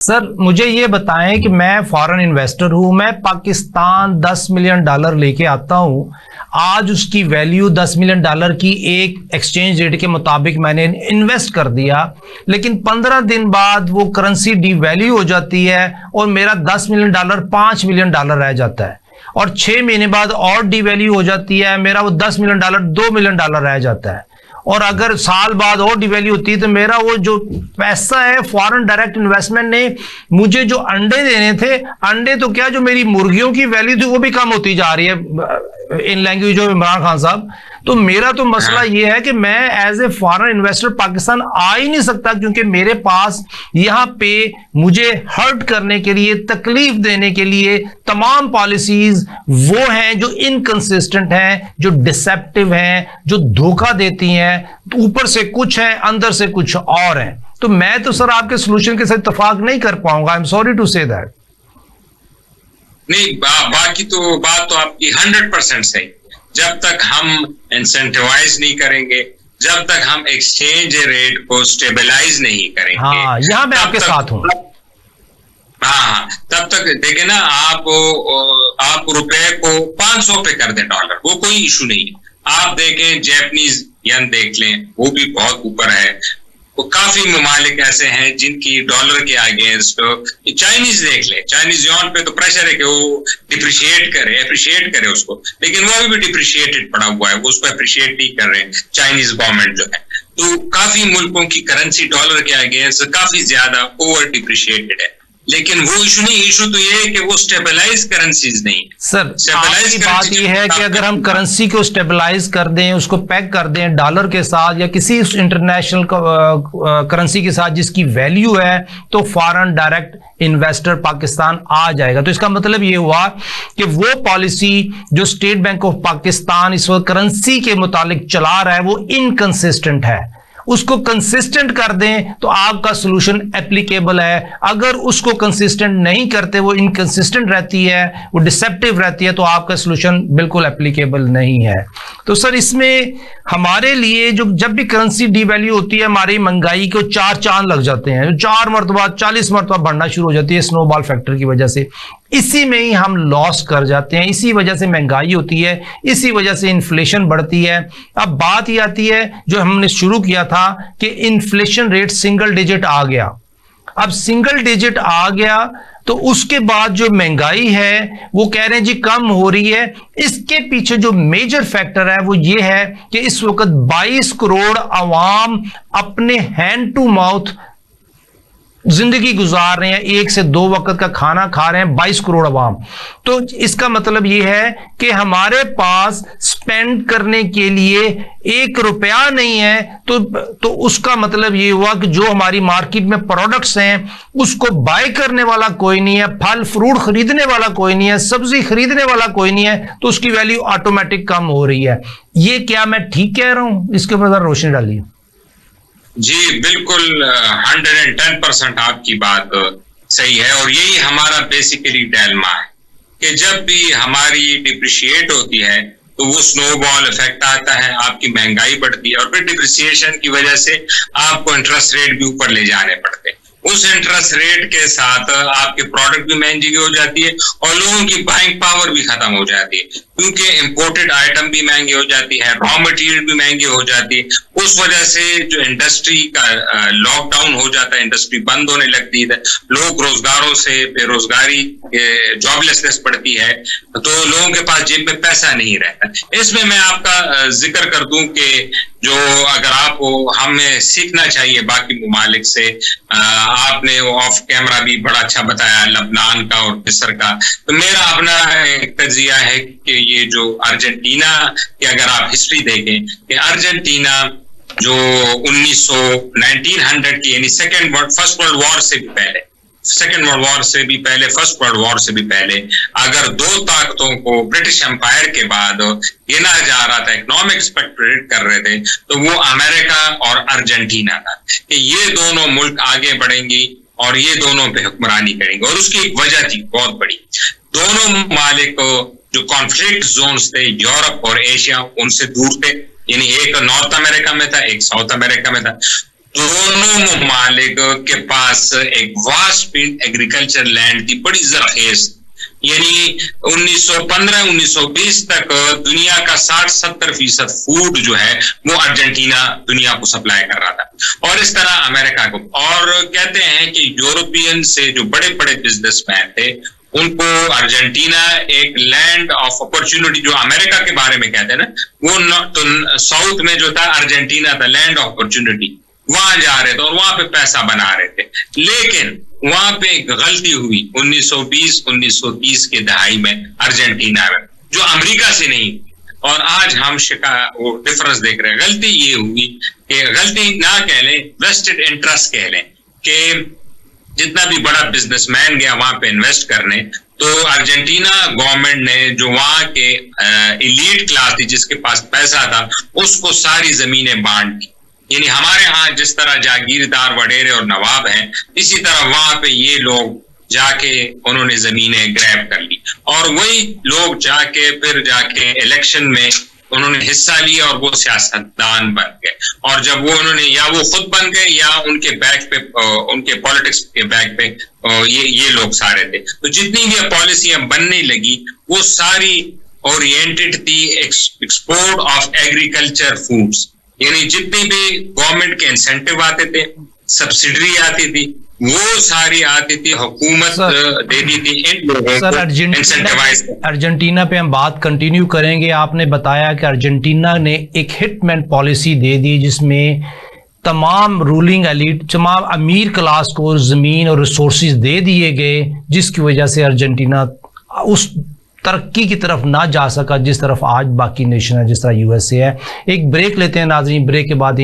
Sir मुझे ये बताएं कि मैं फॉरेन इन्वेस्टर हूं, मैं पाकिस्तान $10 मिलियन लेके आता हूं। आज उसकी वैल्यू $10 मिलियन की एक एक्सचेंज रेट के मुताबिक मैंने इन्वेस्ट कर दिया, लेकिन 15 दिन बाद वो करेंसी डिवैल्यू हो जाती है और मेरा $10 मिलियन $5 मिलियन रह जाता है, और 6 महीने बाद और डिवैल्यू हो जाती है, मेरा वो $10 मिलियन $2 मिलियन रह जाता है। और अगर साल बाद और डिवैल्यू होती है तो मेरा वो जो पैसा है, फॉरेन डायरेक्ट इन्वेस्टमेंट ने मुझे जो अंडे देने थे, अंडे तो क्या, जो मेरी मुर्गियों की वैल्यू थी वो भी कम होती जा रही है in language of Imran Khan साहब। तो मेरा तो मसला ये है कि मैं as a foreign investor Pakistan आ ही नहीं सकता, क्योंकि मेरे पास यहाँ पे मुझे हर्ट करने के लिए, तकलीफ देने के लिए तमाम पॉलिसीज वो हैं जो इनकंसिस्टेंट हैं, जो डिसेप्टिव हैं, जो धोखा देती हैं। ऊपर से कुछ है, अंदर से कुछ और है। तो मैं तो सर आपके सोल्यूशन के साथ इत्तेफाक नहीं कर पाऊंगा। I am sorry to say that. नहीं, बाकी तो बात तो आपकी 100% सही। जब तक हम इंसेंटिवाइज नहीं करेंगे, जब तक हम एक्सचेंज रेट को स्टेबलाइज नहीं करेंगे, हाँ, यहां मैं आपके साथ हूं। हाँ, तब तक देखे ना, आप रुपए को 500 पे कर दें डॉलर, वो कोई इशू नहीं है। आप देखें जैपनीज येन देख लें, वो भी बहुत ऊपर है। वो काफी ममालिक ऐसे हैं जिनकी डॉलर के अगेंस्ट, चाइनीज देख ले, चाइनीज युआन पे तो प्रेशर है कि वो डिप्रिशिएट करे, एप्रिशिएट करे उसको, लेकिन वो अभी भी डिप्रिशिएटेड पड़ा हुआ है, वो उसको एप्रिशिएट नहीं कर रहे हैं चाइनीज गवर्नमेंट जो है। तो काफी मुल्कों की करेंसी डॉलर के अगेंस्ट काफी ज्यादा ओवर डिप्रिशिएटेड है, लेकिन वो इशू नहीं। इशू तो ये है कि वो स्टेबलाइज करेंसीज नहीं। सर आपकी बात ये है कि अगर हम करेंसी को स्टेबलाइज कर दें, उसको पैक कर दें डॉलर के साथ या किसी इंटरनेशनल करेंसी के साथ जिसकी वैल्यू है, तो फॉरेन डायरेक्ट इन्वेस्टर पाकिस्तान आ जाएगा। तो इसका मतलब ये हुआ कि वो पॉलिसी जो स्टेट बैंक ऑफ पाकिस्तान इस वक्त करेंसी के मुतालिक चला रहा है वो इनकंसिस्टेंट है। उसको कंसिस्टेंट कर दें तो आपका सॉल्यूशन एप्लीकेबल है। अगर उसको कंसिस्टेंट नहीं करते, वो इनकंसिस्टेंट रहती है, वो डिसेप्टिव रहती है, तो आपका सॉल्यूशन बिल्कुल एप्लीकेबल नहीं है। तो सर इसमें हमारे लिए जो जब भी करेंसी डिवैल्यू होती है, हमारी महंगाई को 4 चांद लग जाते हैं, 4 मरतबा 40 मरतबा बढ़ना शुरू हो जाती है स्नोबॉल फैक्टर की वजह से। इसी में ही हम लॉस कर जाते हैं, इसी वजह से महंगाई होती है, इसी वजह से इन्फ्लेशन बढ़ती है। अब बात ये आती है जो हमने शुरू किया था कि इन्फ्लेशन रेट सिंगल डिजिट आ गया। अब सिंगल डिजिट आ गया तो उसके बाद जो महंगाई है वो कह रहे हैं जी कम हो रही है। इसके पीछे जो मेजर फैक्टर है वो ये है कि इस वक्त 22 करोड़ अवाम अपने हैंड टू माउथ जिंदगी गुजार रहे हैं, 1 से 2 वक्त का खाना खा रहे हैं 22 करोड़ अवाम। तो इसका मतलब यह है कि हमारे पास स्पेंड करने के लिए 1 रुपया नहीं है। तो उसका मतलब यह हुआ कि जो हमारी मार्केट में प्रोडक्ट्स हैं उसको बाय करने वाला कोई नहीं है, फल फ्रूट खरीदने वाला कोई नहीं है, सब्जी खरीदने वाला कोई नहीं है, तो उसकी वैल्यू ऑटोमेटिक कम हो रही है। ये क्या मैं ठीक कह रहा हूं? इसके ऊपर जरा रोशनी डालिए। जी बिल्कुल, 110% आपकी बात सही है। और यही हमारा बेसिकली डायलेमा है कि जब भी हमारी डिप्रिशिएट होती है तो वो स्नोबॉल इफेक्ट आता है, आपकी महंगाई बढ़ती है, और फिर डिप्रिसिएशन की वजह से आपको इंटरेस्ट रेट भी ऊपर ले जाने पड़ते हैं। उस इंटरेस्ट रेट के साथ आपके प्रोडक्ट भी महंगी हो जाती है और लोगों की बाइंग पावर भी खत्म हो जाती है, क्योंकि इंपोर्टेड आइटम भी महंगी हो जाती है, रॉ मटेरियल भी महंगी हो जाती है। उस वजह से जो इंडस्ट्री का लॉकडाउन हो जाता है, इंडस्ट्री बंद होने लगती है, लोग रोजगारों से बेरोजगारी, जॉबलेसनेस बढ़ती है, तो लोगों के पास जेब में पैसा नहीं रहता। इसमें मैं आपका जिक्र कर दूं कि जो अगर आपको हमें सीखना चाहिए बाकी ममालिक से, आपने ऑफ कैमरा भी बड़ा अच्छा बताया लबनान का और मिस्र का, तो मेरा अपना एक तजिया है कि ये जो अर्जेंटीना की अगर आप हिस्ट्री देखें कि अर्जेंटीना जो 1900 की यानी फर्स्ट वर्ल्ड वॉर से भी पहले, सेकेंड वर्ल्ड वॉर से भी पहले, फर्स्ट वर्ल्ड वॉर से भी पहले, अगर 2 ताकतों को ब्रिटिश एम्पायर के बाद गिना जा रहा था, इकोनॉमिक एक्सपेक्ट प्रेडिक्ट कर रहे थे, तो वो अमेरिका और अर्जेंटीना था कि ये दोनों मुल्क आगे बढ़ेंगी और ये दोनों पे हुक्मरानी करेंगे। और उसकी एक वजह थी बहुत बड़ी, दोनों ममालिक जो कॉन्फ्लिक्ट जोन्स थे यूरोप और एशिया उनसे दूर थे, यानी एक नॉर्थ अमेरिका में था, एक साउथ अमेरिका में था। दोनों ममालिक के पास एक वास्ट फील्ड एग्रीकल्चर लैंड थी, बड़ी जरखेज। यानी 1915-1920 तक दुनिया का 60-70% फूड जो है वो अर्जेंटीना दुनिया को सप्लाई कर रहा था, और इस तरह अमेरिका को। और कहते हैं कि यूरोपियन से जो बड़े बड़े बिजनेसमैन थे उनको अर्जेंटीना एक लैंड ऑफ अपॉर्चुनिटी, जो अमेरिका के बारे में कहते हैं ना, वो तो साउथ में जो था अर्जेंटीना था लैंड ऑफ अपॉर्चुनिटी, वहां जा रहे थे और वहां पे पैसा बना रहे थे। लेकिन वहां पे एक गलती हुई 1920-1930 के दहाई में अर्जेंटीना में, जो अमेरिका से नहीं। और आज हम वो डिफरेंस देख रहे हैं। गलती ये हुई कि, गलती ना कह लें, वेस्टेड इंटरेस्ट कह लें, कि जितना भी बड़ा बिजनेसमैन गया वहां पे इन्वेस्ट करने, तो अर्जेंटीना गवर्नमेंट ने जो वहां के एलीट क्लास थी जिसके पास पैसा था, उसको सारी जमीनें बांट दी। यानी हमारे यहाँ जिस तरह जागीरदार, वडेरे और नवाब हैं, इसी तरह वहां पे ये लोग जाके उन्होंने जमीनें ग्रैब कर ली, और वही लोग जाके इलेक्शन में उन्होंने हिस्सा लिया और वो सियासतदान बन गए। और जब वो उन्होंने, या वो खुद बन गए या उनके बैक पे, उनके पॉलिटिक्स के बैक पे ये लोग सारे थे। तो जितनी भी पॉलिसियां बनने लगी वो सारी ओरिएंटेड थी एक्सपोर्ट ऑफ एग्रीकल्चर फूड्स। यानी जितनी भी गवर्नमेंट के इंसेंटिव आते थे, सब्सिडी आती थी, वो सारी आती थी, हुकूमत देती थी इन लोगों को। अर्जेंटीना पे हम बात कंटिन्यू करेंगे। आपने बताया कि अर्जेंटीना ने एक हिटमैन पॉलिसी दे दी जिसमें तमाम रूलिंग एलीट, तमाम अमीर क्लास को ज़मीन और रिसोर्सेज दे दिए गए, जिसकी वजह से अर्जेंटीना उस तरक्की की तरफ ना जा सका जिस तरफ आज बाकी नेशन है, जिस तरह यूएसए है। एक ब्रेक लेते हैं नाज़रीन, ब्रेक के बाद